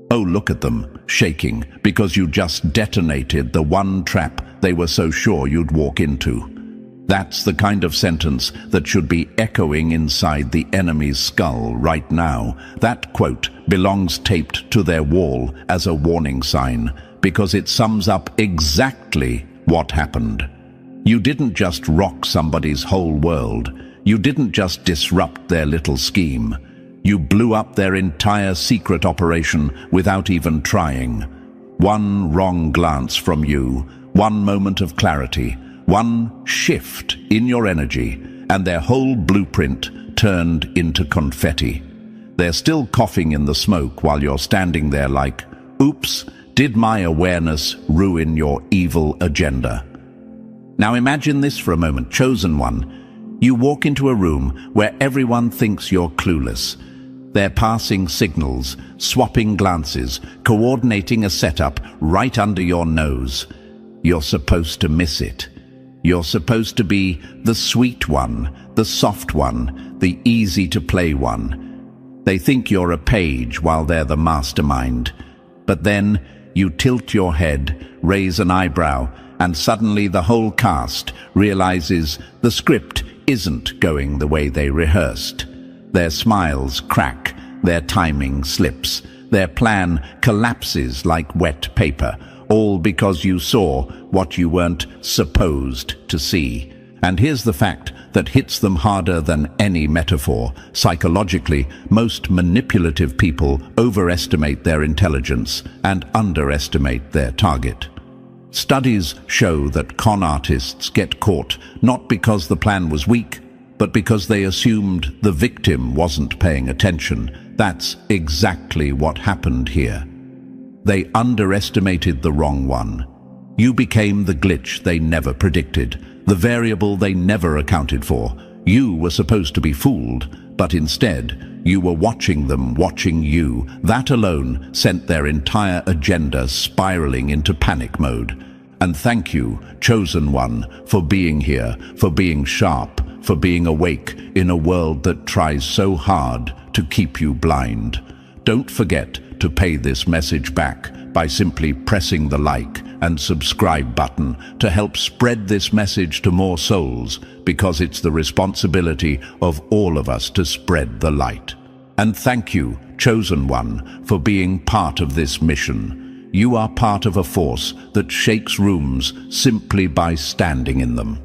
Oh, look at them, shaking, because you just detonated the one trap they were so sure you'd walk into. That's the kind of sentence that should be echoing inside the enemy's skull right now. That quote belongs taped to their wall as a warning sign, because it sums up exactly what happened. You didn't just rock somebody's whole world. You didn't just disrupt their little scheme. You blew up their entire secret operation without even trying. One wrong glance from you, one moment of clarity, one shift in your energy, and their whole blueprint turned into confetti. They're still coughing in the smoke while you're standing there like, oops, did my awareness ruin your evil agenda? Now imagine this for a moment, Chosen One. You walk into a room where everyone thinks you're clueless. They're passing signals, swapping glances, coordinating a setup right under your nose. You're supposed to miss it. You're supposed to be the sweet one, the soft one, the easy-to-play one. They think you're a page while they're the mastermind. But then you tilt your head, raise an eyebrow, and suddenly the whole cast realizes the script isn't going the way they rehearsed. Their smiles crack, their timing slips, their plan collapses like wet paper, all because you saw what you weren't supposed to see. And here's the fact that hits them harder than any metaphor. Psychologically, most manipulative people overestimate their intelligence and underestimate their target. Studies show that con artists get caught not because the plan was weak, but because they assumed the victim wasn't paying attention. That's exactly what happened here. They underestimated the wrong one. You became the glitch they never predicted, the variable they never accounted for. You were supposed to be fooled, but instead, you were watching them watching you. That alone sent their entire agenda spiraling into panic mode. And thank you, Chosen One, for being here, for being sharp, for being awake in a world that tries so hard to keep you blind. Don't forget to pay this message back by simply pressing the like and subscribe button to help spread this message to more souls, because it's the responsibility of all of us to spread the light. And thank you, Chosen One, for being part of this mission. You are part of a force that shakes rooms simply by standing in them.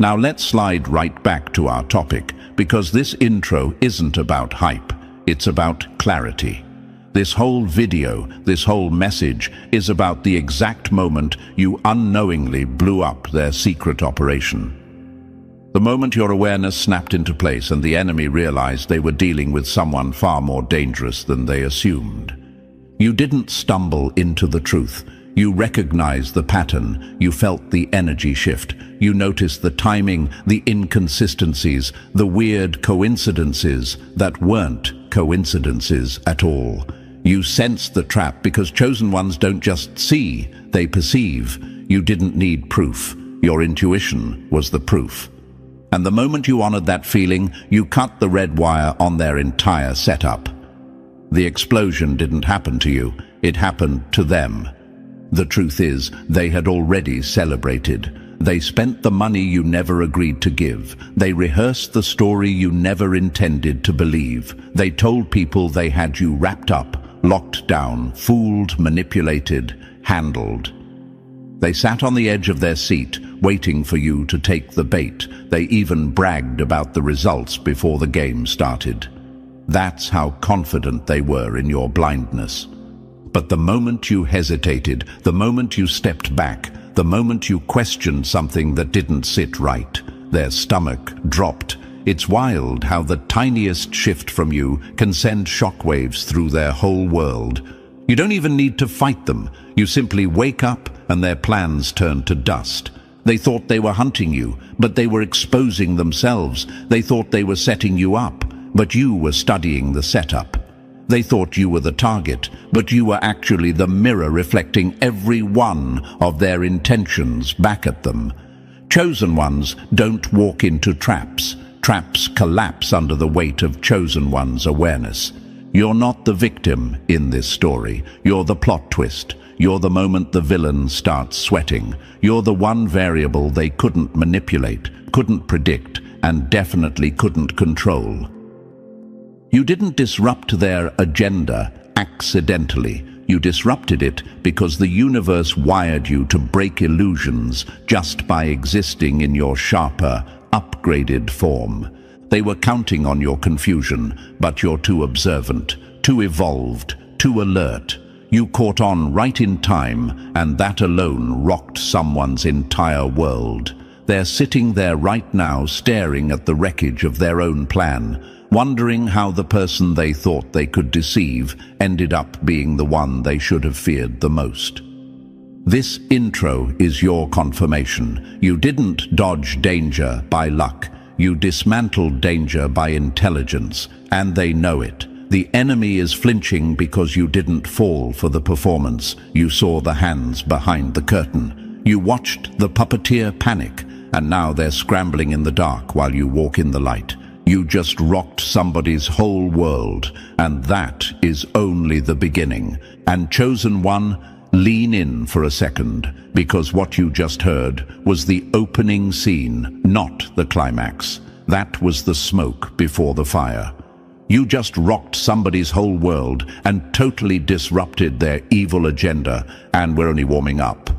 Now let's slide right back to our topic, because this intro isn't about hype, it's about clarity. This whole video, this whole message is about the exact moment you unknowingly blew up their secret operation. The moment your awareness snapped into place and the enemy realized they were dealing with someone far more dangerous than they assumed. You didn't stumble into the truth. You recognized the pattern. You felt the energy shift. You noticed the timing, the inconsistencies, the weird coincidences that weren't coincidences at all. You sensed the trap because Chosen Ones don't just see, they perceive. You didn't need proof. Your intuition was the proof. And the moment you honored that feeling, you cut the red wire on their entire setup. The explosion didn't happen to you, it happened to them. The truth is, they had already celebrated. They spent the money you never agreed to give. They rehearsed the story you never intended to believe. They told people they had you wrapped up, locked down, fooled, manipulated, handled. They sat on the edge of their seat, waiting for you to take the bait. They even bragged about the results before the game started. That's how confident they were in your blindness. But the moment you hesitated, the moment you stepped back, the moment you questioned something that didn't sit right, their stomach dropped. It's wild how the tiniest shift from you can send shockwaves through their whole world. You don't even need to fight them. You simply wake up and their plans turn to dust. They thought they were hunting you, but they were exposing themselves. They thought they were setting you up, but you were studying the setup. They thought you were the target, but you were actually the mirror reflecting every one of their intentions back at them. Chosen Ones don't walk into traps. Traps collapse under the weight of Chosen Ones' awareness. You're not the victim in this story. You're the plot twist. You're the moment the villain starts sweating. You're the one variable they couldn't manipulate, couldn't predict, and definitely couldn't control. You didn't disrupt their agenda accidentally. You disrupted it because the universe wired you to break illusions just by existing in your sharper, upgraded form. They were counting on your confusion, but you're too observant, too evolved, too alert. You caught on right in time, and that alone rocked someone's entire world. They're sitting there right now staring at the wreckage of their own plan, wondering how the person they thought they could deceive ended up being the one they should have feared the most. This intro is your confirmation. You didn't dodge danger by luck. You dismantled danger by intelligence, and they know it. The enemy is flinching because you didn't fall for the performance. You saw the hands behind the curtain. You watched the puppeteer panic, and now they're scrambling in the dark while you walk in the light. You just rocked somebody's whole world, and that is only the beginning. And Chosen One, lean in for a second, because what you just heard was the opening scene, not the climax. That was the smoke before the fire. You just rocked somebody's whole world and totally disrupted their evil agenda, and we're only warming up.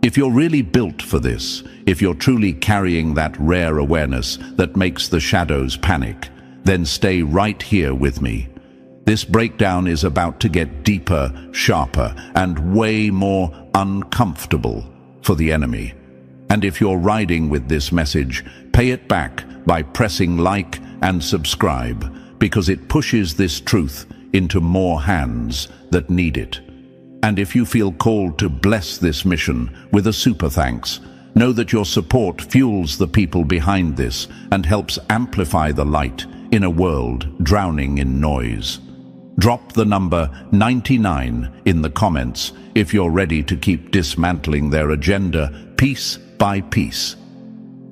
If you're really built for this, if you're truly carrying that rare awareness that makes the shadows panic, then stay right here with me. This breakdown is about to get deeper, sharper, and way more uncomfortable for the enemy. And if you're riding with this message, pay it back by pressing like and subscribe, because it pushes this truth into more hands that need it. And if you feel called to bless this mission with a super thanks, know that your support fuels the people behind this and helps amplify the light in a world drowning in noise. Drop the number 99 in the comments if you're ready to keep dismantling their agenda piece by piece.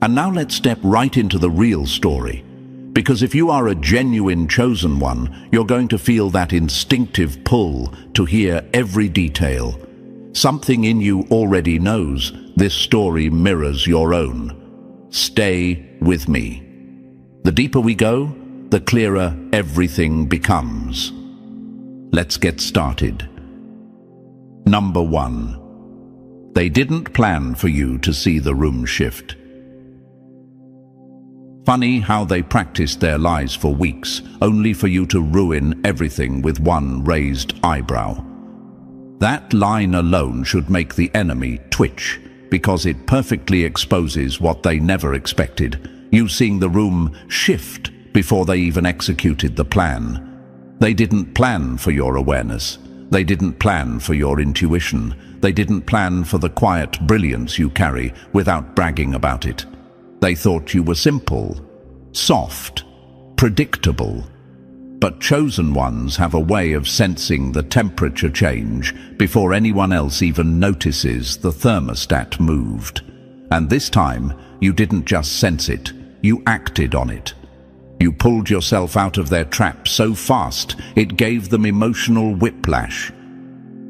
And now let's step right into the real story. Because if you are a genuine chosen one, you're going to feel that instinctive pull to hear every detail. Something in you already knows this story mirrors your own. Stay with me. The deeper we go, the clearer everything becomes. Let's get started. Number 1. They didn't plan for you to see the room shift. Funny how they practiced their lies for weeks, only for you to ruin everything with one raised eyebrow. That line alone should make the enemy twitch, because it perfectly exposes what they never expected, you seeing the room shift before they even executed the plan. They didn't plan for your awareness. They didn't plan for your intuition. They didn't plan for the quiet brilliance you carry without bragging about it. They thought you were simple, soft, predictable. But chosen ones have a way of sensing the temperature change before anyone else even notices the thermostat moved. And this time, you didn't just sense it, you acted on it. You pulled yourself out of their trap so fast, it gave them emotional whiplash.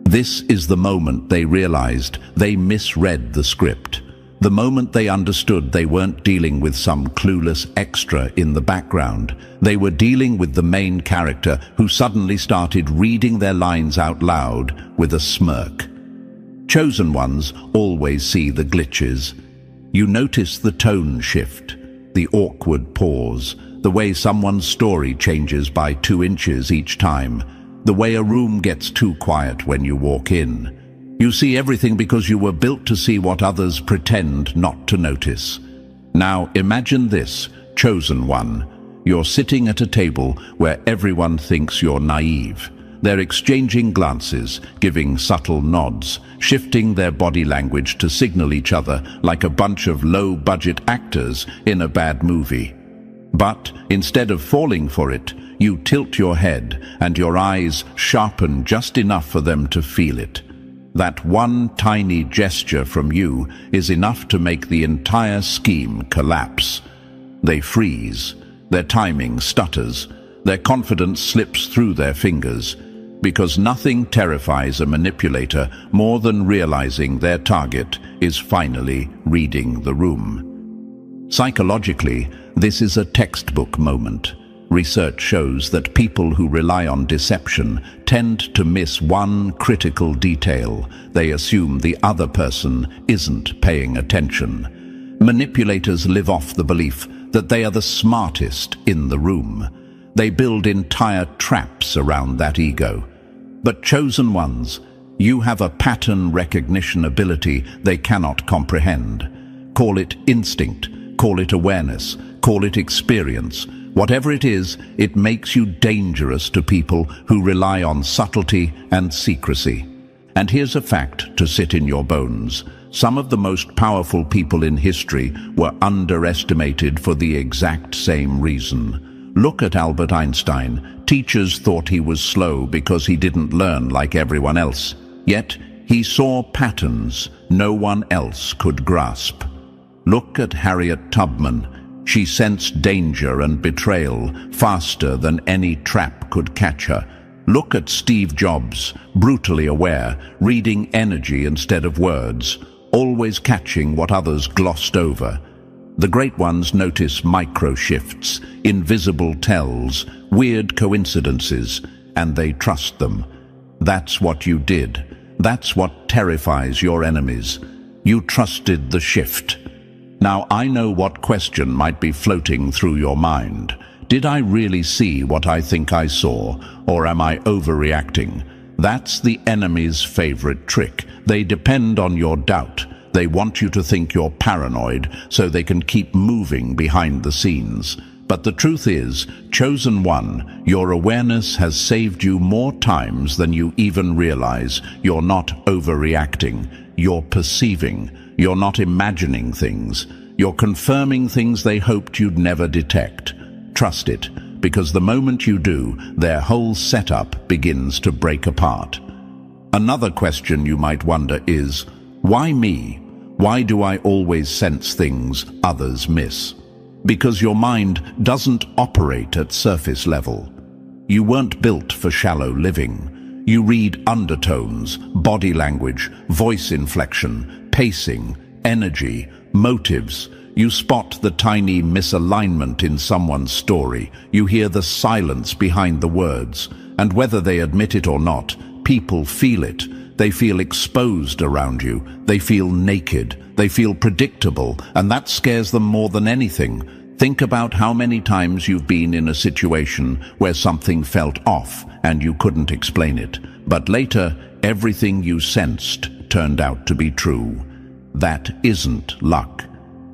This is the moment they realized they misread the script. The moment they understood they weren't dealing with some clueless extra in the background. They were dealing with the main character who suddenly started reading their lines out loud with a smirk. Chosen ones always see the glitches. You notice the tone shift, the awkward pause, the way someone's story changes by 2 inches each time, the way a room gets too quiet when you walk in. You see everything because you were built to see what others pretend not to notice. Now imagine this, chosen one. You're sitting at a table where everyone thinks you're naive. They're exchanging glances, giving subtle nods, shifting their body language to signal each other like a bunch of low-budget actors in a bad movie. But instead of falling for it, you tilt your head and your eyes sharpen just enough for them to feel it. That one tiny gesture from you is enough to make the entire scheme collapse. They freeze, their timing stutters, Their confidence slips through their fingers, because nothing terrifies a manipulator more than realizing their target is finally reading the room. Psychologically, this is a textbook moment. Research shows that people who rely on deception tend to miss one critical detail. They assume the other person isn't paying attention. Manipulators live off the belief that they are the smartest in the room. They build entire traps around that ego. But chosen ones, you have a pattern recognition ability they cannot comprehend. Call it instinct, call it awareness, call it experience. Whatever it is, it makes you dangerous to people who rely on subtlety and secrecy. And here's a fact to sit in your bones. Some of the most powerful people in history were underestimated for the exact same reason. Look at Albert Einstein. Teachers thought he was slow because he didn't learn like everyone else. Yet, he saw patterns no one else could grasp. Look at Harriet Tubman. She sensed danger and betrayal faster than any trap could catch her. Look at Steve Jobs, brutally aware, reading energy instead of words, always catching what others glossed over. The great ones notice micro-shifts, invisible tells, weird coincidences, and they trust them. That's what you did. That's what terrifies your enemies. You trusted the shift. Now, I know what question might be floating through your mind. Did I really see what I think I saw, or am I overreacting? That's the enemy's favorite trick. They depend on your doubt. They want you to think you're paranoid so they can keep moving behind the scenes. But the truth is, chosen one, your awareness has saved you more times than you even realize. You're not overreacting. You're perceiving. You're not imagining things. You're confirming things they hoped you'd never detect. Trust it, because the moment you do, their whole setup begins to break apart. Another question you might wonder is, why me? Why do I always sense things others miss? Because your mind doesn't operate at surface level. You weren't built for shallow living. You read undertones, body language, voice inflection, pacing, energy, motives. You spot the tiny misalignment in someone's story. You hear the silence behind the words. And whether they admit it or not, people feel it. They feel exposed around you. They feel naked. They feel predictable. And that scares them more than anything. Think about how many times you've been in a situation where something felt off and you couldn't explain it. But later, everything you sensed turned out to be true. That isn't luck.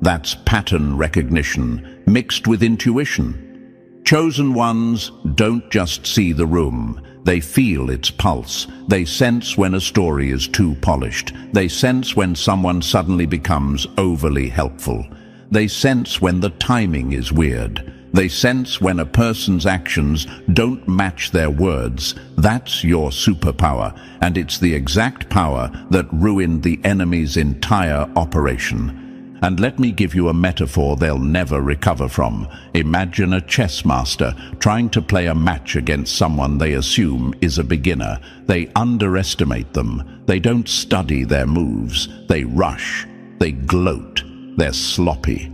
That's pattern recognition mixed with intuition. Chosen ones don't just see the room. They feel its pulse. They sense when a story is too polished. They sense when someone suddenly becomes overly helpful. They sense when the timing is weird. They sense when a person's actions don't match their words. That's your superpower, and it's the exact power that ruined the enemy's entire operation. And let me give you a metaphor they'll never recover from. Imagine a chess master trying to play a match against someone they assume is a beginner. They underestimate them. They don't study their moves. They rush. They gloat. They're sloppy.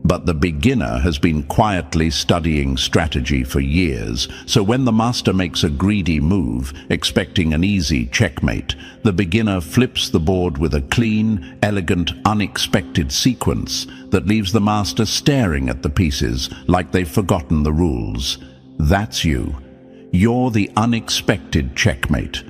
But the beginner has been quietly studying strategy for years, so when the master makes a greedy move, expecting an easy checkmate, the beginner flips the board with a clean, elegant, unexpected sequence that leaves the master staring at the pieces like they've forgotten the rules. That's you. You're the unexpected checkmate.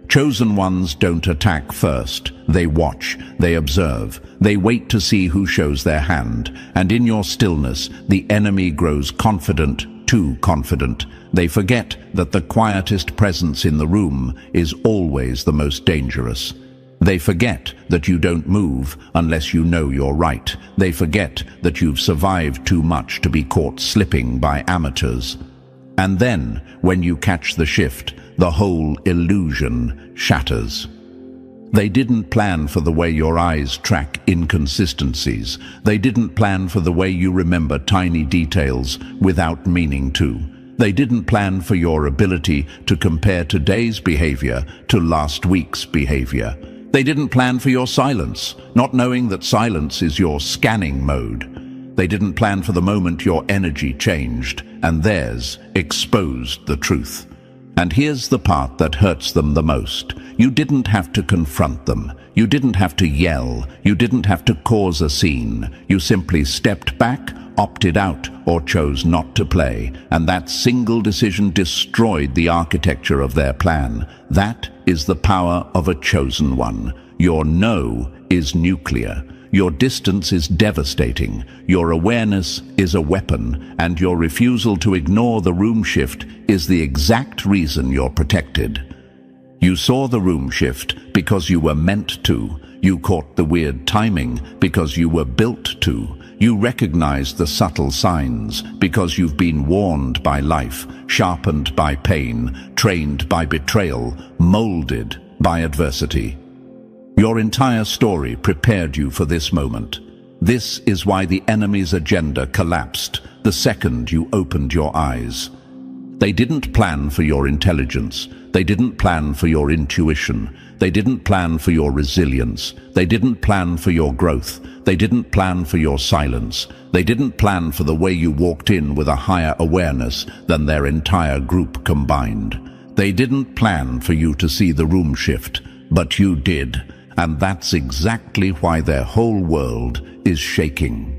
Chosen ones don't attack first. They watch, they observe, they wait to see who shows their hand, and in your stillness, the enemy grows confident, too confident. They forget that the quietest presence in the room is always the most dangerous. They forget that you don't move unless you know you're right. They forget that you've survived too much to be caught slipping by amateurs. And then, when you catch the shift, the whole illusion shatters. They didn't plan for the way your eyes track inconsistencies. They didn't plan for the way you remember tiny details without meaning to. They didn't plan for your ability to compare today's behavior to last week's behavior. They didn't plan for your silence, not knowing that silence is your scanning mode. They didn't plan for the moment your energy changed, and theirs exposed the truth. And here's the part that hurts them the most. You didn't have to confront them. You didn't have to yell. You didn't have to cause a scene. You simply stepped back, opted out, or chose not to play. And that single decision destroyed the architecture of their plan. That is the power of a chosen one. Your no is nuclear. Your distance is devastating. Your awareness is a weapon, and your refusal to ignore the room shift is the exact reason you're protected. You saw the room shift because you were meant to. You caught the weird timing because you were built to. You recognized the subtle signs because you've been warned by life, sharpened by pain, trained by betrayal, molded by adversity. Your entire story prepared you for this moment. This is why the enemy's agenda collapsed the second you opened your eyes. They didn't plan for your intelligence. They didn't plan for your intuition. They didn't plan for your resilience. They didn't plan for your growth. They didn't plan for your silence. They didn't plan for the way you walked in with a higher awareness than their entire group combined. They didn't plan for you to see the room shift, but you did. And that's exactly why their whole world is shaking.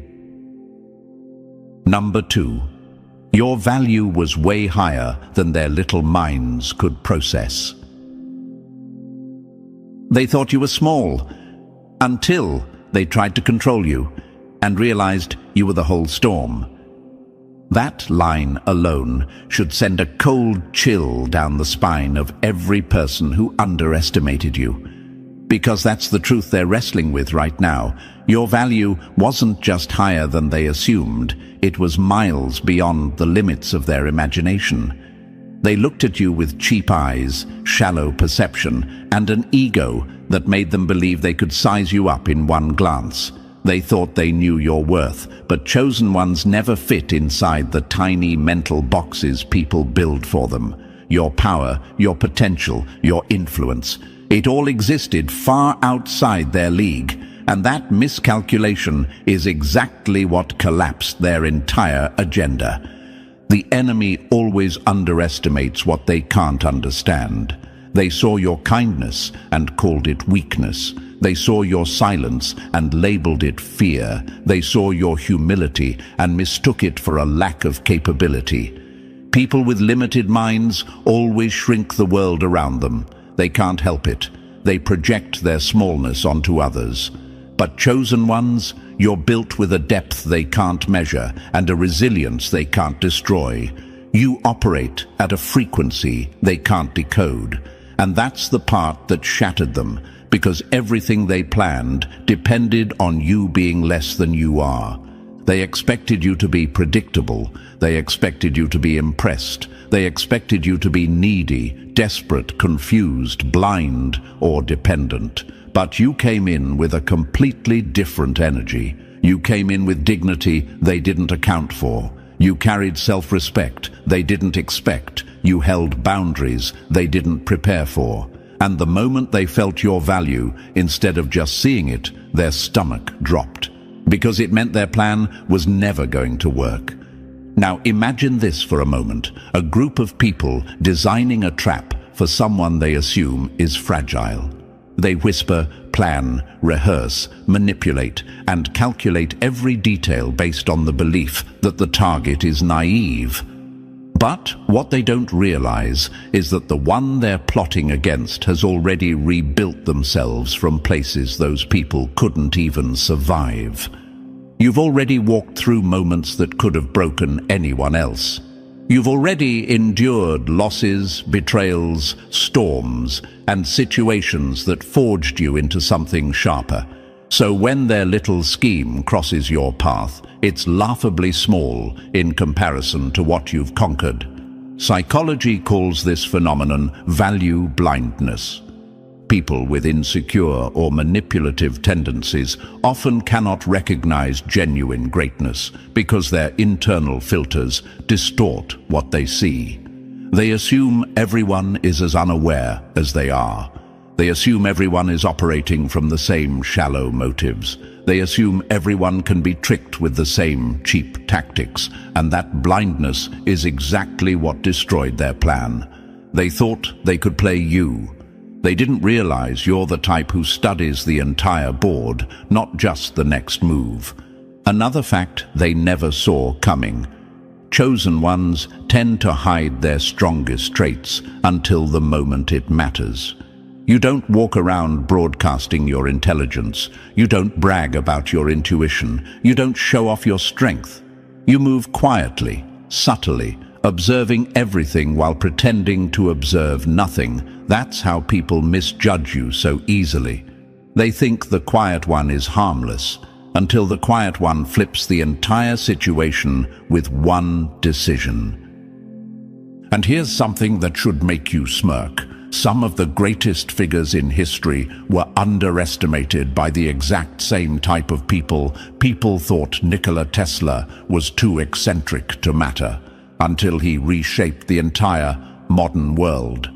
Number 2. Your value was way higher than their little minds could process. They thought you were small, until they tried to control you and realized you were the whole storm. That line alone should send a cold chill down the spine of every person who underestimated you. Because that's the truth they're wrestling with right now. Your value wasn't just higher than they assumed, it was miles beyond the limits of their imagination. They looked at you with cheap eyes, shallow perception, and an ego that made them believe they could size you up in one glance. They thought they knew your worth, but chosen ones never fit inside the tiny mental boxes people build for them. Your power, your potential, your influence. It all existed far outside their league, and that miscalculation is exactly what collapsed their entire agenda. The enemy always underestimates what they can't understand. They saw your kindness and called it weakness. They saw your silence and labeled it fear. They saw your humility and mistook it for a lack of capability. People with limited minds always shrink the world around them. They can't help it. They project their smallness onto others. But chosen ones, you're built with a depth they can't measure and a resilience they can't destroy. You operate at a frequency they can't decode. And that's the part that shattered them, because everything they planned depended on you being less than you are. They expected you to be predictable. They expected you to be impressed. They expected you to be needy, desperate, confused, blind, or dependent. But you came in with a completely different energy. You came in with dignity they didn't account for. You carried self-respect they didn't expect. You held boundaries they didn't prepare for. And the moment they felt your value, instead of just seeing it, their stomach dropped. Because it meant their plan was never going to work. Now imagine this for a moment, a group of people designing a trap for someone they assume is fragile. They whisper, plan, rehearse, manipulate, and calculate every detail based on the belief that the target is naive. But what they don't realize is that the one they're plotting against has already rebuilt themselves from places those people couldn't even survive. You've already walked through moments that could have broken anyone else. You've already endured losses, betrayals, storms, and situations that forged you into something sharper. So when their little scheme crosses your path, it's laughably small in comparison to what you've conquered. Psychology calls this phenomenon value blindness. People with insecure or manipulative tendencies often cannot recognize genuine greatness because their internal filters distort what they see. They assume everyone is as unaware as they are. They assume everyone is operating from the same shallow motives. They assume everyone can be tricked with the same cheap tactics, and that blindness is exactly what destroyed their plan. They thought they could play you. They didn't realize you're the type who studies the entire board, not just the next move. Another fact they never saw coming. Chosen ones tend to hide their strongest traits until the moment it matters. You don't walk around broadcasting your intelligence. You don't brag about your intuition. You don't show off your strength. You move quietly, subtly, observing everything while pretending to observe nothing. That's how people misjudge you so easily. They think the quiet one is harmless, until the quiet one flips the entire situation with one decision. And here's something that should make you smirk. Some of the greatest figures in history were underestimated by the exact same type of people. People thought Nikola Tesla was too eccentric to matter, until he reshaped the entire modern world.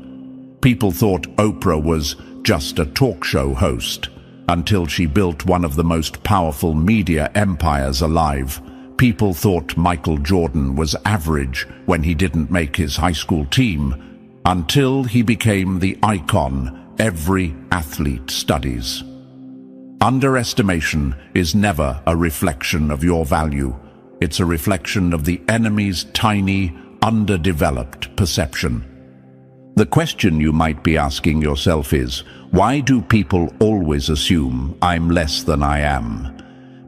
People thought Oprah was just a talk show host, until she built one of the most powerful media empires alive. People thought Michael Jordan was average when he didn't make his high school team, until he became the icon every athlete studies. Underestimation is never a reflection of your value. It's a reflection of the enemy's tiny, underdeveloped perception. The question you might be asking yourself is, why do people always assume I'm less than I am?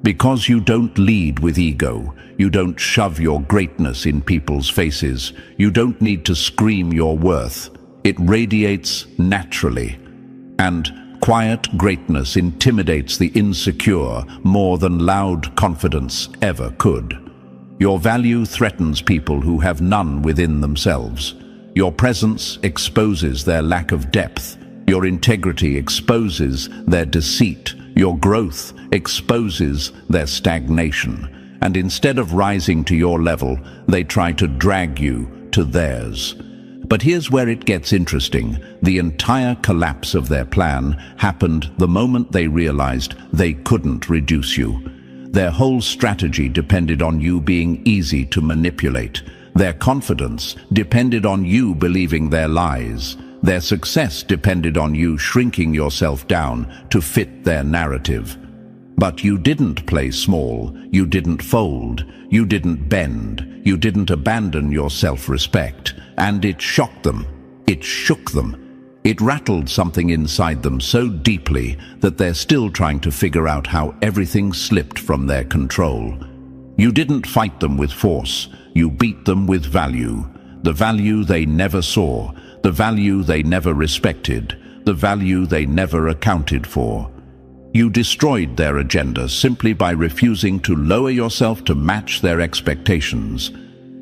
Because you don't lead with ego. You don't shove your greatness in people's faces. You don't need to scream your worth. It radiates naturally. And quiet greatness intimidates the insecure more than loud confidence ever could. Your value threatens people who have none within themselves. Your presence exposes their lack of depth. Your integrity exposes their deceit. Your growth exposes their stagnation. And instead of rising to your level, they try to drag you to theirs. But here's where it gets interesting. The entire collapse of their plan happened the moment they realized they couldn't reduce you. Their whole strategy depended on you being easy to manipulate. Their confidence depended on you believing their lies. Their success depended on you shrinking yourself down to fit their narrative. But you didn't play small. You didn't fold. You didn't bend. You didn't abandon your self-respect. And it shocked them. It shook them. It rattled something inside them so deeply that they're still trying to figure out how everything slipped from their control. You didn't fight them with force. You beat them with value. The value they never saw. The value they never respected. The value they never accounted for. You destroyed their agenda simply by refusing to lower yourself to match their expectations.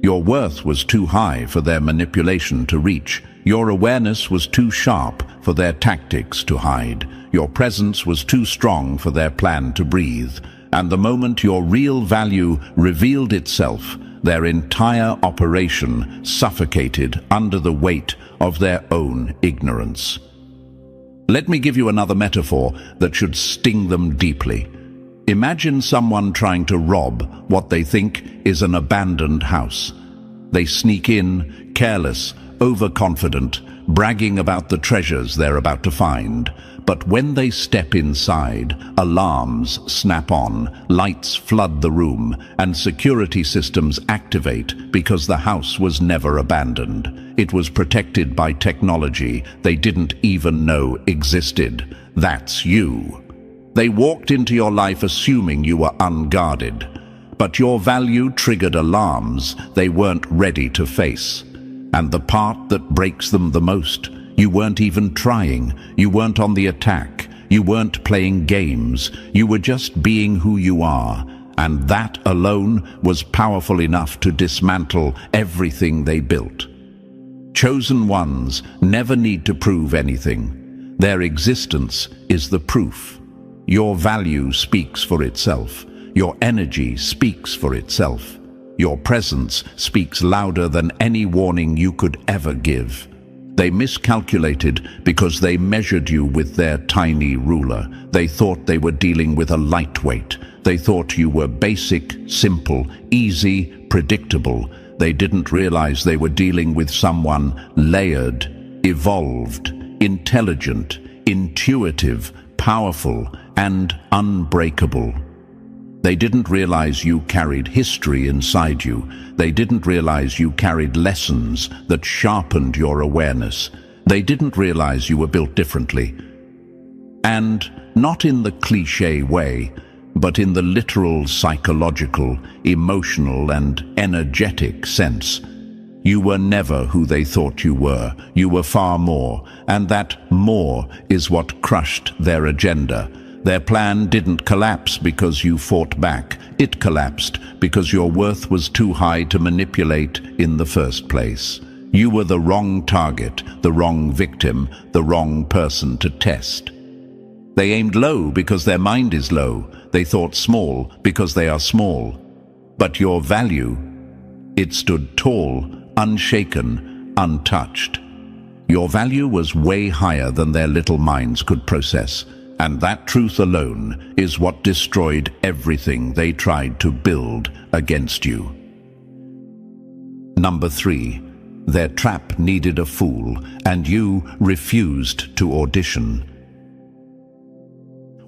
Your worth was too high for their manipulation to reach. Your awareness was too sharp for their tactics to hide. Your presence was too strong for their plan to breathe. And the moment your real value revealed itself, their entire operation suffocated under the weight of their own ignorance. Let me give you another metaphor that should sting them deeply. Imagine someone trying to rob what they think is an abandoned house. They sneak in, careless, overconfident, bragging about the treasures they're about to find. But when they step inside, alarms snap on, lights flood the room, and security systems activate because the house was never abandoned. It was protected by technology they didn't even know existed. That's you. They walked into your life assuming you were unguarded. But your value triggered alarms they weren't ready to face. And the part that breaks them the most, you weren't even trying. You weren't on the attack. You weren't playing games. You were just being who you are. And that alone was powerful enough to dismantle everything they built. Chosen ones never need to prove anything. Their existence is the proof. Your value speaks for itself. Your energy speaks for itself. Your presence speaks louder than any warning you could ever give. They miscalculated because they measured you with their tiny ruler. They thought they were dealing with a lightweight. They thought you were basic, simple, easy, predictable. They didn't realize they were dealing with someone layered, evolved, intelligent, intuitive, powerful, and unbreakable. They didn't realize you carried history inside you. They didn't realize you carried lessons that sharpened your awareness. They didn't realize you were built differently. And not in the cliché way, but in the literal psychological, emotional, and energetic sense. You were never who they thought you were. You were far more, and that more is what crushed their agenda. Their plan didn't collapse because you fought back. It collapsed because your worth was too high to manipulate in the first place. You were the wrong target, the wrong victim, the wrong person to test. They aimed low because their mind is low. They thought small because they are small. But your value, it stood tall, unshaken, untouched. Your value was way higher than their little minds could process. And that truth alone is what destroyed everything they tried to build against you. Number 3, their trap needed a fool, and you refused to audition.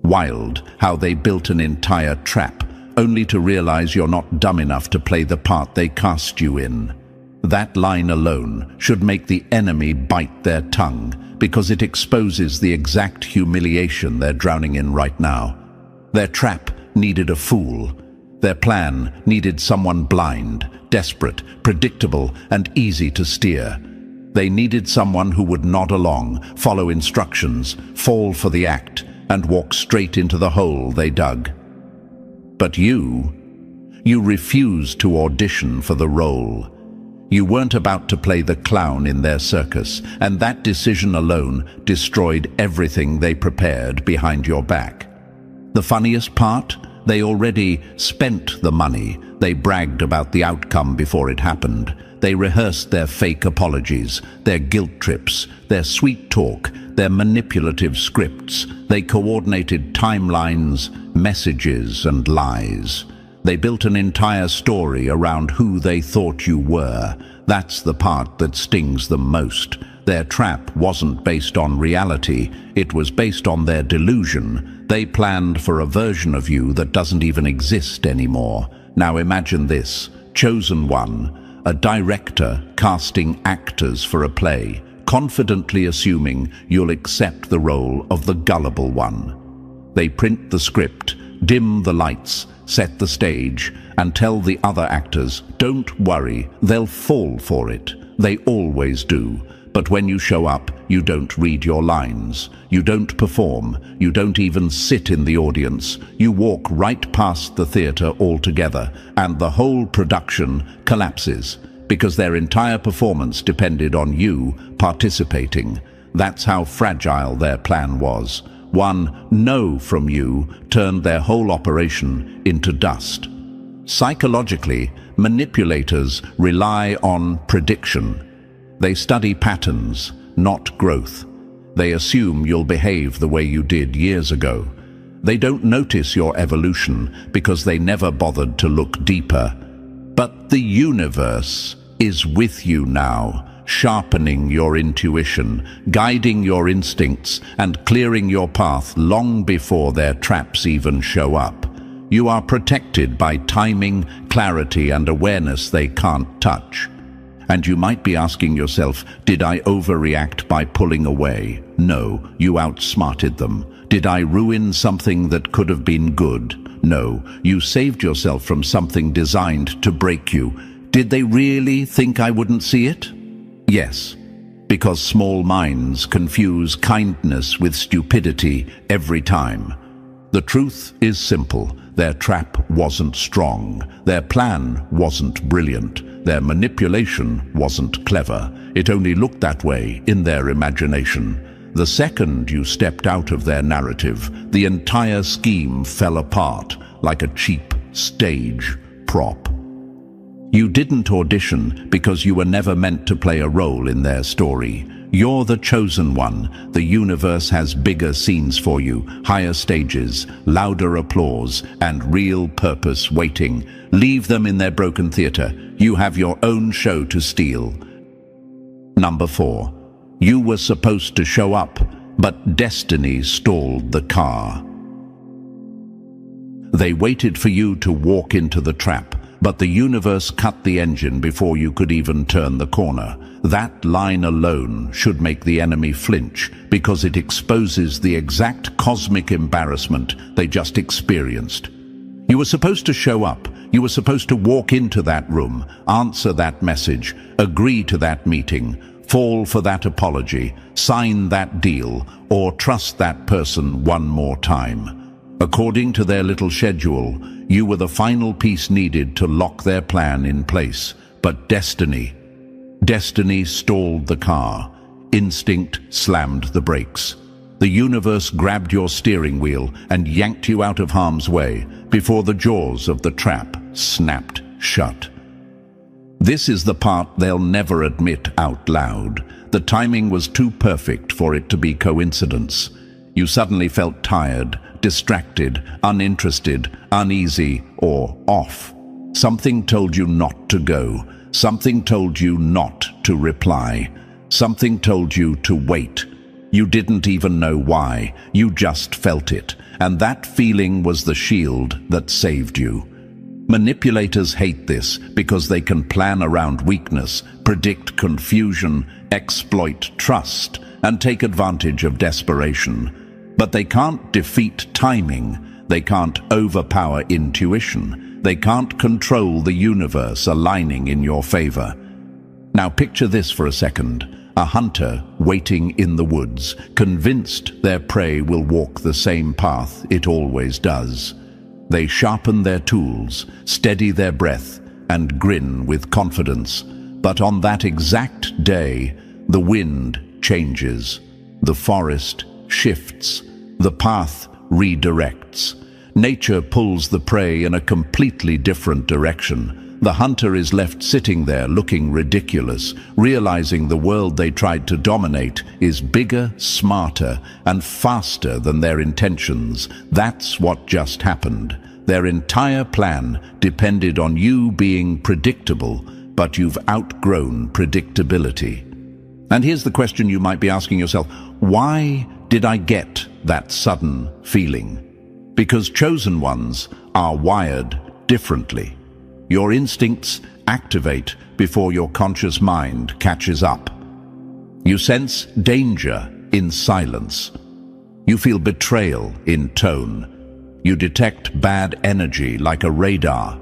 Wild how they built an entire trap, only to realize you're not dumb enough to play the part they cast you in. That line alone should make the enemy bite their tongue, because it exposes the exact humiliation they're drowning in right now. Their trap needed a fool. Their plan needed someone blind, desperate, predictable, and easy to steer. They needed someone who would nod along, follow instructions, fall for the act, and walk straight into the hole they dug. But you refused to audition for the role. You weren't about to play the clown in their circus, and that decision alone destroyed everything they prepared behind your back. The funniest part? They already spent the money. They bragged about the outcome before it happened. They rehearsed their fake apologies, their guilt trips, their sweet talk, their manipulative scripts. They coordinated timelines, messages, and lies. They built an entire story around who they thought you were. That's the part that stings them most. Their trap wasn't based on reality. It was based on their delusion. They planned for a version of you that doesn't even exist anymore. Now imagine this. Chosen one, a director casting actors for a play, confidently assuming you'll accept the role of the gullible one. They print the script, dim the lights, set the stage, and tell the other actors, don't worry, they'll fall for it. They always do. But when you show up, you don't read your lines. You don't perform. You don't even sit in the audience. You walk right past the theater altogether, and the whole production collapses because their entire performance depended on you participating. That's how fragile their plan was. One no from you turned their whole operation into dust. Psychologically, manipulators rely on prediction. They study patterns, not growth. They assume you'll behave the way you did years ago. They don't notice your evolution because they never bothered to look deeper. But the universe is with you now, sharpening your intuition, guiding your instincts, and clearing your path long before their traps even show up. You are protected by timing, clarity, and awareness they can't touch. And you might be asking yourself, did I overreact by pulling away? No, you outsmarted them. Did I ruin something that could have been good? No, you saved yourself from something designed to break you. Did they really think I wouldn't see it? Yes, because small minds confuse kindness with stupidity every time. The truth is simple. Their trap wasn't strong. Their plan wasn't brilliant. Their manipulation wasn't clever. It only looked that way in their imagination. The second you stepped out of their narrative, the entire scheme fell apart like a cheap stage prop. You didn't audition because you were never meant to play a role in their story. You're the chosen one. The universe has bigger scenes for you, higher stages, louder applause, and real purpose waiting. Leave them in their broken theater. You have your own show to steal. Number 4. You were supposed to show up, but destiny stalled the car. They waited for you to walk into the trap, but the universe cut the engine before you could even turn the corner. That line alone should make the enemy flinch, because it exposes the exact cosmic embarrassment they just experienced. You were supposed to show up. You were supposed to walk into that room, answer that message, agree to that meeting, fall for that apology, sign that deal, or trust that person one more time. According to their little schedule, you were the final piece needed to lock their plan in place. But destiny stalled the car. Instinct slammed the brakes. The universe grabbed your steering wheel and yanked you out of harm's way before the jaws of the trap snapped shut. This is the part they'll never admit out loud. The timing was too perfect for it to be coincidence. You suddenly felt tired, distracted, uninterested, uneasy, or off. Something told you not to go. Something told you not to reply. Something told you to wait. You didn't even know why. You just felt it. And that feeling was the shield that saved you. Manipulators hate this because they can plan around weakness, predict confusion, exploit trust, and take advantage of desperation. But they can't defeat timing. They can't overpower intuition. They can't control the universe aligning in your favor. Now picture this for a second. A hunter waiting in the woods, convinced their prey will walk the same path it always does. They sharpen their tools, steady their breath, and grin with confidence. But on that exact day, the wind changes. The forest shifts. The path redirects. Nature pulls the prey in a completely different direction. The hunter is left sitting there looking ridiculous, realizing the world they tried to dominate is bigger, smarter, and faster than their intentions. That's what just happened. Their entire plan depended on you being predictable, but you've outgrown predictability. And here's the question you might be asking yourself: why did I get that sudden feeling? Because chosen ones are wired differently. Your instincts activate before your conscious mind catches up. You sense danger in silence. You feel betrayal in tone. You detect bad energy like a radar.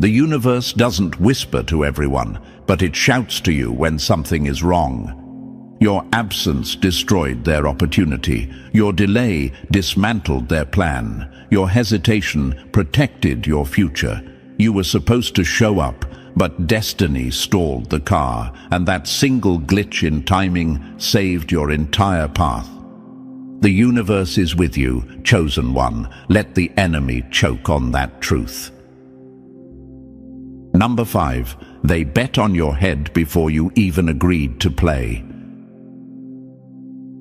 The universe doesn't whisper to everyone, but it shouts to you when something is wrong. Your absence destroyed their opportunity. Your delay dismantled their plan. Your hesitation protected your future. You were supposed to show up, but destiny stalled the car, and that single glitch in timing saved your entire path. The universe is with you, chosen one. Let the enemy choke on that truth. Number 5. They bet on your head before you even agreed to play.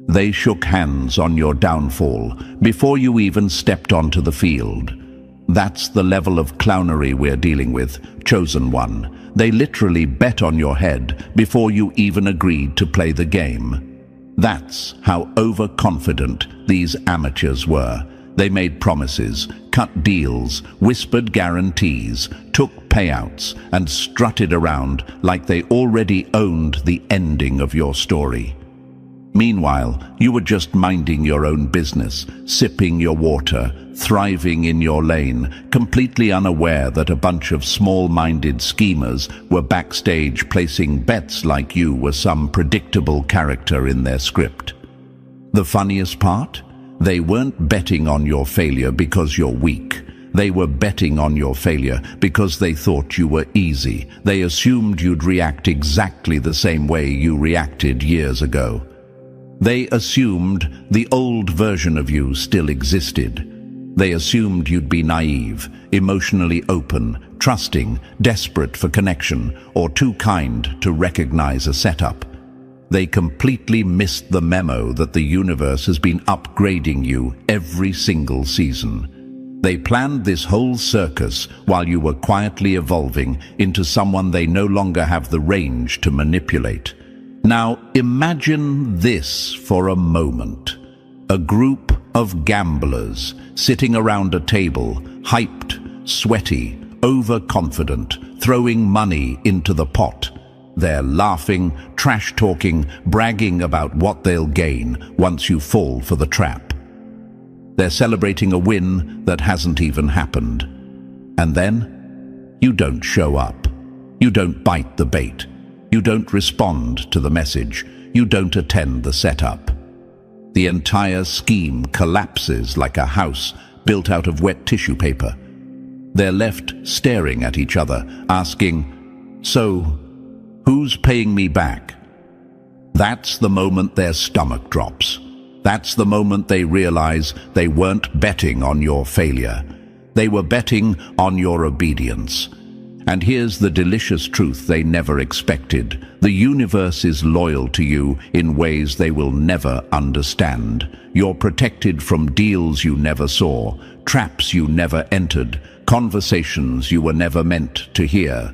They shook hands on your downfall before you even stepped onto the field. That's the level of clownery we're dealing with, chosen one. They literally bet on your head before you even agreed to play the game. That's how overconfident these amateurs were. They made promises, cut deals, whispered guarantees, took payouts, and strutted around like they already owned the ending of your story. Meanwhile, you were just minding your own business, sipping your water, thriving in your lane, completely unaware that a bunch of small-minded schemers were backstage placing bets like you were some predictable character in their script. The funniest part? They weren't betting on your failure because you're weak. They were betting on your failure because they thought you were easy. They assumed you'd react exactly the same way you reacted years ago. They assumed the old version of you still existed. They assumed you'd be naive, emotionally open, trusting, desperate for connection, or too kind to recognize a setup. They completely missed the memo that the universe has been upgrading you every single season. They planned this whole circus while you were quietly evolving into someone they no longer have the range to manipulate. Now imagine this for a moment. A group of gamblers sitting around a table, hyped, sweaty, overconfident, throwing money into the pot. They're laughing, trash-talking, bragging about what they'll gain once you fall for the trap. They're celebrating a win that hasn't even happened. And then, you don't show up. You don't bite the bait. You don't respond to the message. You don't attend the setup. The entire scheme collapses like a house built out of wet tissue paper. They're left staring at each other, asking, "So, who's paying me back?" That's the moment their stomach drops. That's the moment they realize they weren't betting on your failure. They were betting on your obedience. And here's the delicious truth they never expected. The universe is loyal to you in ways they will never understand. You're protected from deals you never saw, traps you never entered, conversations you were never meant to hear.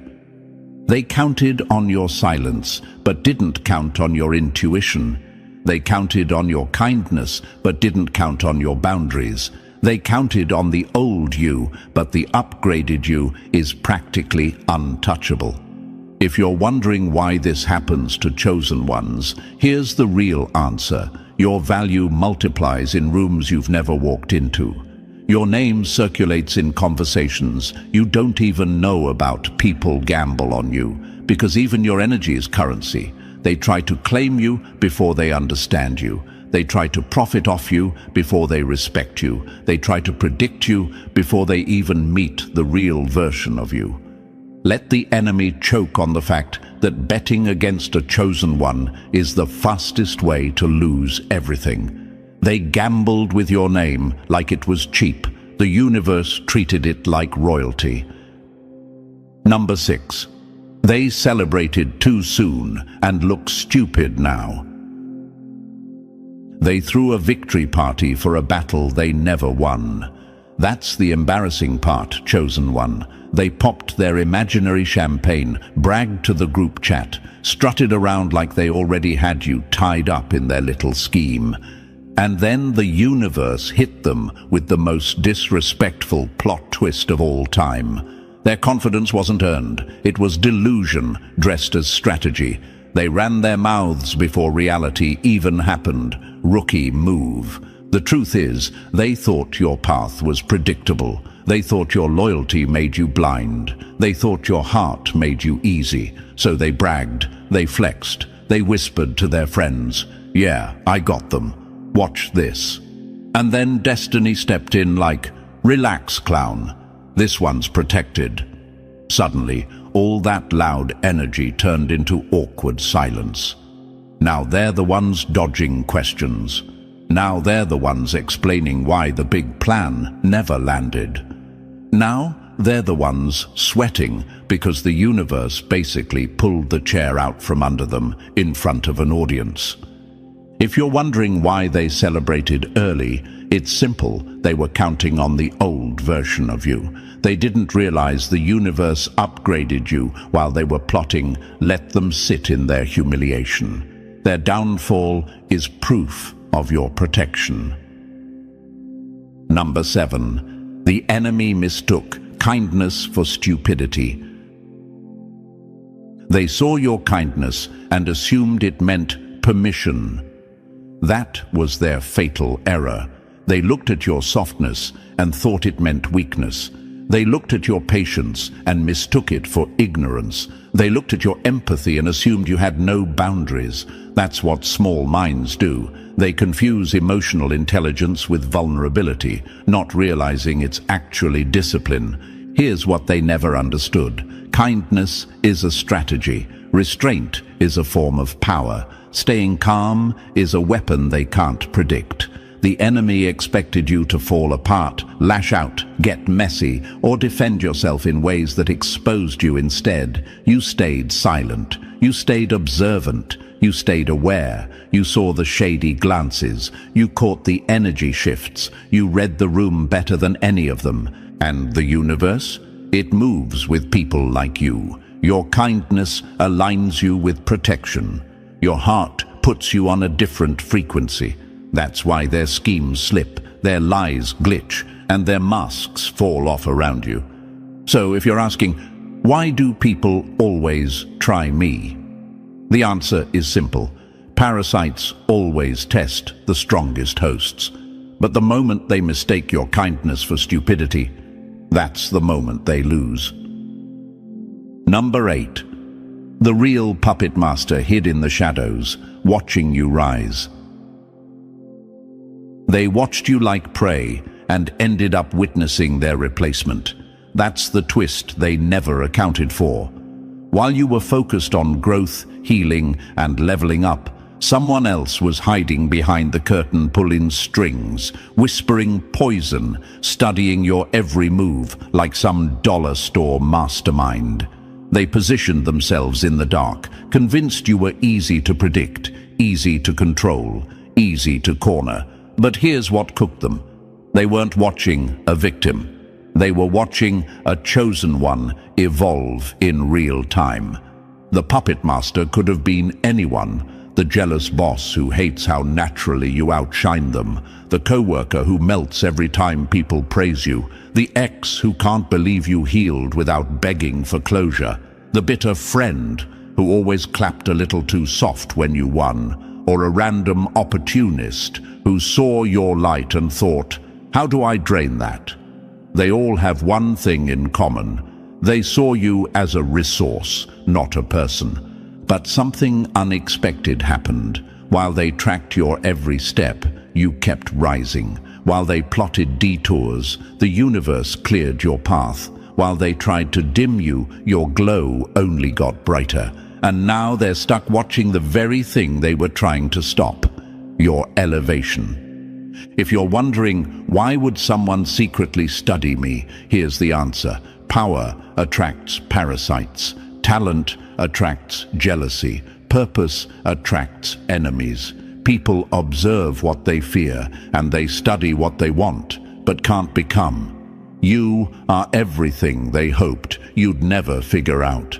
They counted on your silence, but didn't count on your intuition. They counted on your kindness, but didn't count on your boundaries. They counted on the old you, but the upgraded you is practically untouchable. If you're wondering why this happens to chosen ones, here's the real answer. Your value multiplies in rooms you've never walked into. Your name circulates in conversations you don't even know about. People gamble on you, because even your energy is currency. They try to claim you before they understand you. They try to profit off you before they respect you. They try to predict you before they even meet the real version of you. Let the enemy choke on the fact that betting against a chosen one is the fastest way to lose everything. They gambled with your name like it was cheap. The universe treated it like royalty. Number 6. They celebrated too soon and look stupid now. They threw a victory party for a battle they never won. That's the embarrassing part, chosen one. They popped their imaginary champagne, bragged to the group chat, strutted around like they already had you tied up in their little scheme. And then the universe hit them with the most disrespectful plot twist of all time. Their confidence wasn't earned. It was delusion dressed as strategy. They ran their mouths before reality even happened. Rookie move. The truth is, they thought your path was predictable. They thought your loyalty made you blind. They thought your heart made you easy. So they bragged, they flexed, they whispered to their friends, "Yeah, I got them. Watch this." And then destiny stepped in like, "Relax, clown. This one's protected." Suddenly, all that loud energy turned into awkward silence. Now they're the ones dodging questions. Now they're the ones explaining why the big plan never landed. Now they're the ones sweating because the universe basically pulled the chair out from under them in front of an audience. If you're wondering why they celebrated early, it's simple. They were counting on the old version of you. They didn't realize the universe upgraded you while they were plotting, let them sit in their humiliation. Their downfall is proof of your protection. Number 7. The enemy mistook kindness for stupidity. They saw your kindness and assumed it meant permission. That was their fatal error. They looked at your softness and thought it meant weakness. They looked at your patience and mistook it for ignorance. They looked at your empathy and assumed you had no boundaries. That's what small minds do. They confuse emotional intelligence with vulnerability, not realizing it's actually discipline. Here's what they never understood. Kindness is a strategy. Restraint is a form of power. Staying calm is a weapon they can't predict. The enemy expected you to fall apart, lash out, get messy, or defend yourself in ways that exposed you instead. You stayed silent. You stayed observant. You stayed aware. You saw the shady glances. You caught the energy shifts. You read the room better than any of them. And the universe? It moves with people like you. Your kindness aligns you with protection. Your heart puts you on a different frequency. That's why their schemes slip, their lies glitch, and their masks fall off around you. So if you're asking, why do people always try me? The answer is simple. Parasites always test the strongest hosts. But the moment they mistake your kindness for stupidity, that's the moment they lose. Number 8. The real puppet master hid in the shadows, watching you rise. They watched you like prey and ended up witnessing their replacement. That's the twist they never accounted for. While you were focused on growth, healing, and leveling up, someone else was hiding behind the curtain, pulling strings, whispering poison, studying your every move like some dollar store mastermind. They positioned themselves in the dark, convinced you were easy to predict, easy to control, easy to corner. But here's what cooked them. They weren't watching a victim. They were watching a chosen one evolve in real time. The puppet master could have been anyone. The jealous boss who hates how naturally you outshine them. The coworker who melts every time people praise you. The ex who can't believe you healed without begging for closure. The bitter friend who always clapped a little too soft when you won. Or a random opportunist who saw your light and thought, how do I drain that? They all have one thing in common. They saw you as a resource, not a person. But something unexpected happened. While they tracked your every step, you kept rising. While they plotted detours, the universe cleared your path. While they tried to dim you, your glow only got brighter. And now they're stuck watching the very thing they were trying to stop. Your elevation. If you're wondering, why would someone secretly study me? Here's the answer. Power attracts parasites. Talent attracts jealousy. Purpose attracts enemies. People observe what they fear, and they study what they want, but can't become. You are everything they hoped you'd never figure out.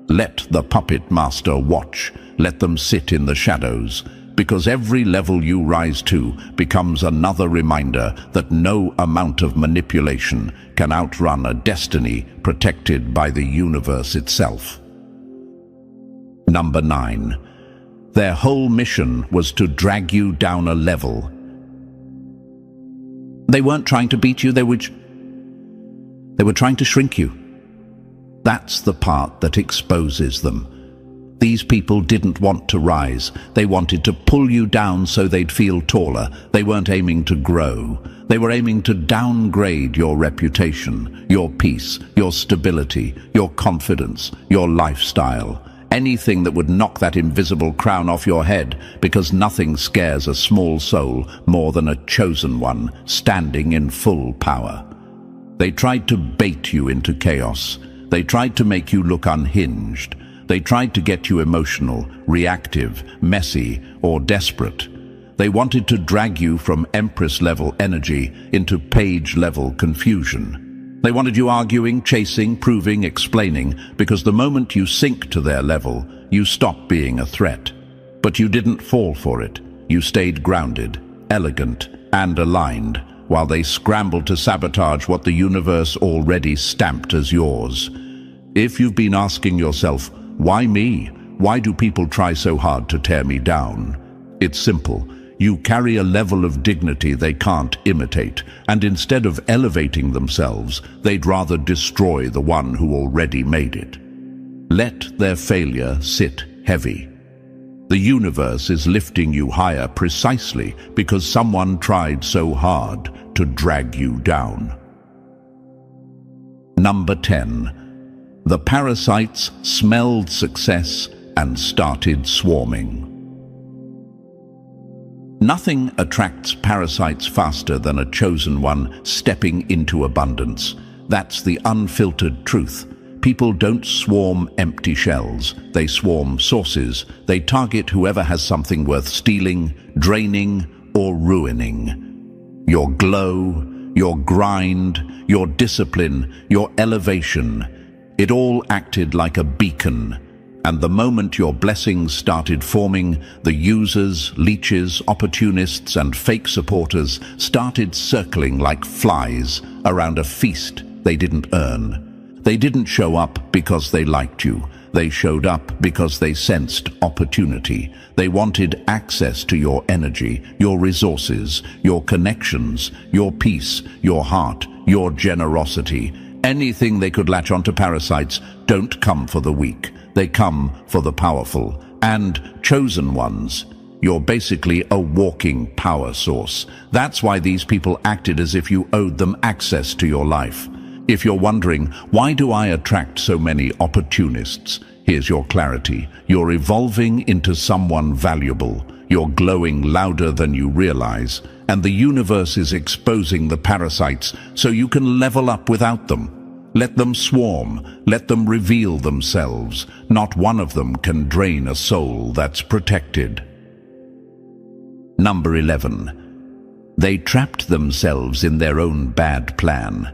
Let the puppet master watch. Let them sit in the shadows. Because every level you rise to becomes another reminder that no amount of manipulation can outrun a destiny protected by the universe itself. Number 9. Their whole mission was to drag you down a level. They weren't trying to beat you, they were trying to shrink you. That's the part that exposes them. These people didn't want to rise. They wanted to pull you down so they'd feel taller. They weren't aiming to grow. They were aiming to downgrade your reputation, your peace, your stability, your confidence, your lifestyle. Anything that would knock that invisible crown off your head, because nothing scares a small soul more than a chosen one standing in full power. They tried to bait you into chaos. They tried to make you look unhinged. They tried to get you emotional, reactive, messy, or desperate. They wanted to drag you from Empress-level energy into Page-level confusion. They wanted you arguing, chasing, proving, explaining, because the moment you sink to their level, you stop being a threat. But you didn't fall for it. You stayed grounded, elegant, and aligned, while they scrambled to sabotage what the universe already stamped as yours. If you've been asking yourself, why me? Why do people try so hard to tear me down? It's simple. You carry a level of dignity they can't imitate, and instead of elevating themselves, they'd rather destroy the one who already made it. Let their failure sit heavy. The universe is lifting you higher precisely because someone tried so hard to drag you down. Number 10. The parasites smelled success and started swarming. Nothing attracts parasites faster than a chosen one stepping into abundance. That's the unfiltered truth. People don't swarm empty shells. They swarm sources. They target whoever has something worth stealing, draining, or ruining. Your glow, your grind, your discipline, your elevation, it all acted like a beacon. And the moment your blessings started forming, the users, leeches, opportunists, and fake supporters started circling like flies around a feast they didn't earn. They didn't show up because they liked you. They showed up because they sensed opportunity. They wanted access to your energy, your resources, your connections, your peace, your heart, your generosity. Anything they could latch onto. Parasites don't come for the weak. They come for the powerful and chosen ones. You're basically a walking power source. That's why these people acted as if you owed them access to your life. If you're wondering, why do I attract so many opportunists? Here's your clarity. You're evolving into someone valuable. You're glowing louder than you realize, and the universe is exposing the parasites so you can level up without them. Let them swarm. Let them reveal themselves. Not one of them can drain a soul that's protected. Number 11. They trapped themselves in their own bad plan.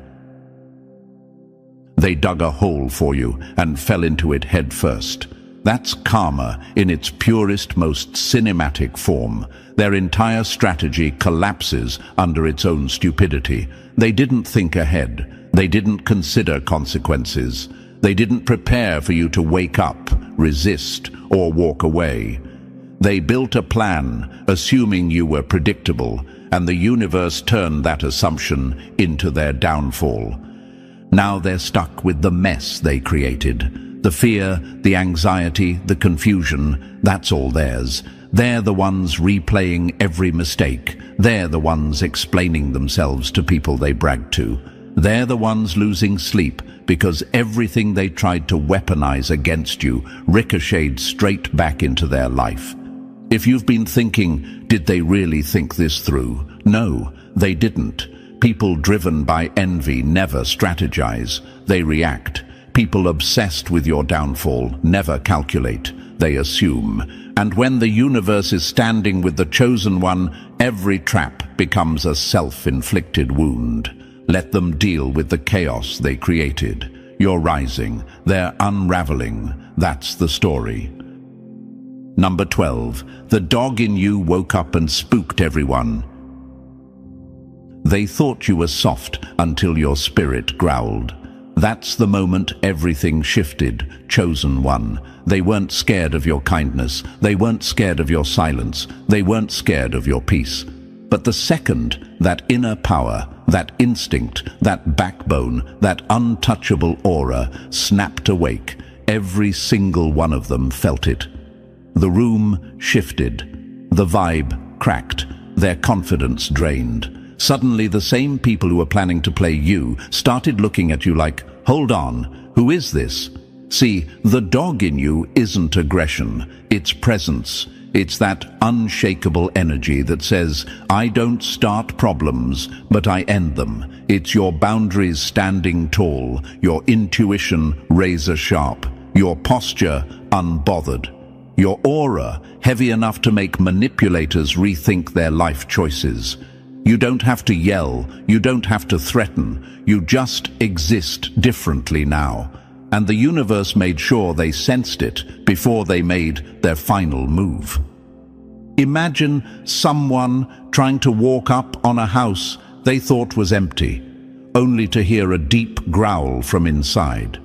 They dug a hole for you and fell into it head first. That's karma in its purest, most cinematic form. Their entire strategy collapses under its own stupidity. They didn't think ahead. They didn't consider consequences. They didn't prepare for you to wake up, resist, or walk away. They built a plan, assuming you were predictable, and the universe turned that assumption into their downfall. Now they're stuck with the mess they created. The fear, the anxiety, the confusion, that's all theirs. They're the ones replaying every mistake. They're the ones explaining themselves to people they brag to. They're the ones losing sleep because everything they tried to weaponize against you ricocheted straight back into their life. If you've been thinking, did they really think this through? No, they didn't. People driven by envy never strategize, they react. People obsessed with your downfall never calculate, they assume. And when the universe is standing with the chosen one, every trap becomes a self-inflicted wound. Let them deal with the chaos they created. You're rising, they're unraveling. That's the story. Number 12. The dog in you woke up and spooked everyone. They thought you were soft until your spirit growled. That's the moment everything shifted, chosen one. They weren't scared of your kindness. They weren't scared of your silence. They weren't scared of your peace. But the second that inner power, that instinct, that backbone, that untouchable aura snapped awake, every single one of them felt it. The room shifted. The vibe cracked. Their confidence drained. Suddenly, the same people who were planning to play you started looking at you like, hold on, who is this? See, the dog in you isn't aggression, it's presence. It's that unshakable energy that says, I don't start problems, but I end them. It's your boundaries standing tall, your intuition razor sharp, your posture unbothered, your aura heavy enough to make manipulators rethink their life choices. You don't have to yell, you don't have to threaten, you just exist differently now. And the universe made sure they sensed it before they made their final move. Imagine someone trying to walk up on a house they thought was empty, only to hear a deep growl from inside.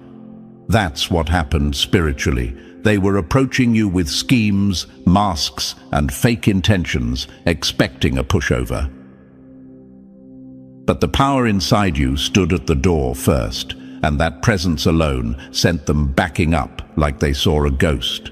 That's what happened spiritually. They were approaching you with schemes, masks, and fake intentions, expecting a pushover. But the power inside you stood at the door first, and that presence alone sent them backing up like they saw a ghost.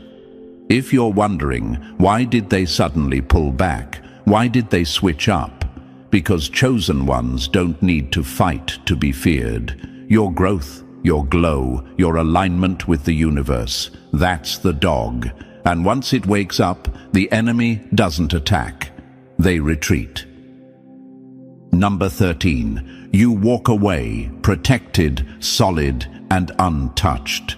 If you're wondering, why did they suddenly pull back? Why did they switch up? Because chosen ones don't need to fight to be feared. Your growth, your glow, your alignment with the universe, that's the dog. And once it wakes up, the enemy doesn't attack. they retreat. Number 13. You walk away, protected, solid, and untouched.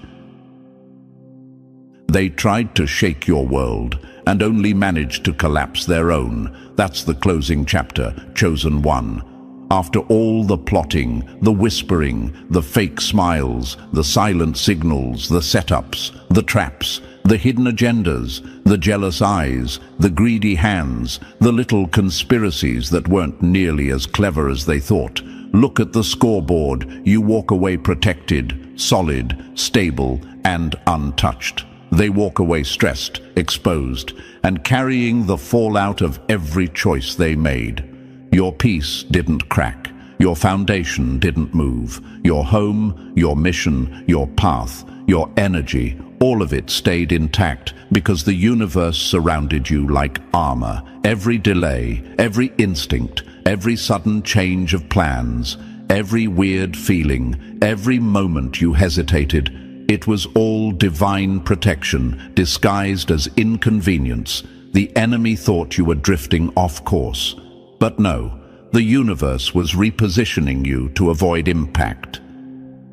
They tried to shake your world and only managed to collapse their own. That's the closing chapter, Chosen One. After all the plotting, the whispering, the fake smiles, the silent signals, the setups, the traps, the hidden agendas, the jealous eyes, the greedy hands, the little conspiracies that weren't nearly as clever as they thought, look at the scoreboard. You walk away protected, solid, stable, and untouched. They walk away stressed, exposed, and carrying the fallout of every choice they made. Your peace didn't crack. Your foundation didn't move. Your home, your mission, your path, your energy, all of it stayed intact because the universe surrounded you like armor. Every delay, every instinct, every sudden change of plans, every weird feeling, every moment you hesitated, it was all divine protection disguised as inconvenience. The enemy thought you were drifting off course. But no, the universe was repositioning you to avoid impact.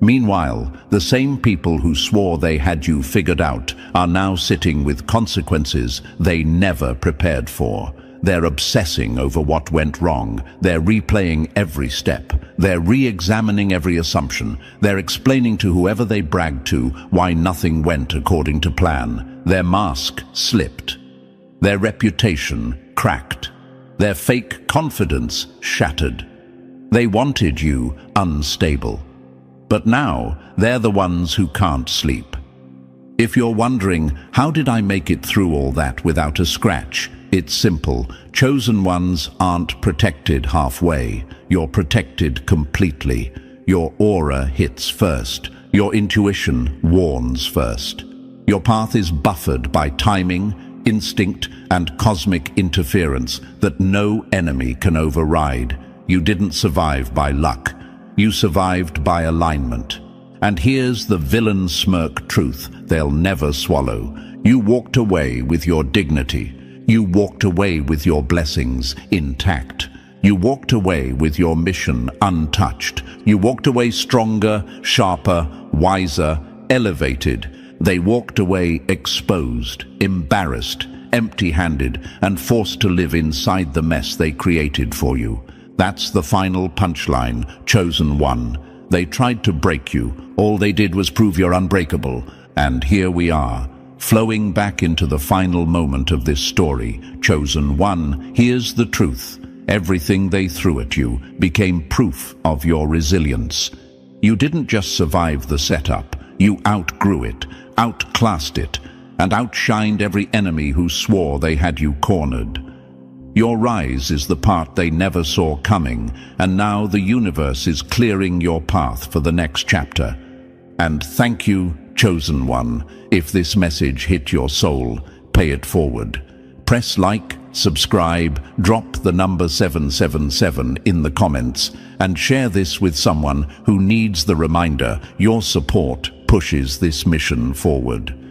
Meanwhile, the same people who swore they had you figured out are now sitting with consequences they never prepared for. They're obsessing over what went wrong. They're replaying every step. They're re-examining every assumption. They're explaining to whoever they bragged to why nothing went according to plan. Their mask slipped. Their reputation cracked. Their fake confidence shattered. They wanted you unstable. But now, they're the ones who can't sleep. If you're wondering, how did I make it through all that without a scratch? It's simple. Chosen ones aren't protected halfway. You're protected completely. Your aura hits first. Your intuition warns first. Your path is buffered by timing, instinct, and cosmic interference that no enemy can override. You didn't survive by luck. You survived by alignment. And here's the villain smirk truth they'll never swallow. You walked away with your dignity. You walked away with your blessings intact. You walked away with your mission untouched. You walked away stronger, sharper, wiser, elevated. They walked away exposed, embarrassed, empty-handed, and forced to live inside the mess they created for you. That's the final punchline, Chosen One. They tried to break you. All they did was prove you're unbreakable. And here we are, flowing back into the final moment of this story. Chosen One, here's the truth. Everything they threw at you became proof of your resilience. You didn't just survive the setup. You outgrew it, outclassed it, and outshined every enemy who swore they had you cornered. Your rise is the part they never saw coming, and now the universe is clearing your path for the next chapter. And thank you, Chosen One. If this message hit your soul, pay it forward. Press like, subscribe, drop the number 777 in the comments, and share this with someone who needs the reminder. Your support pushes this mission forward.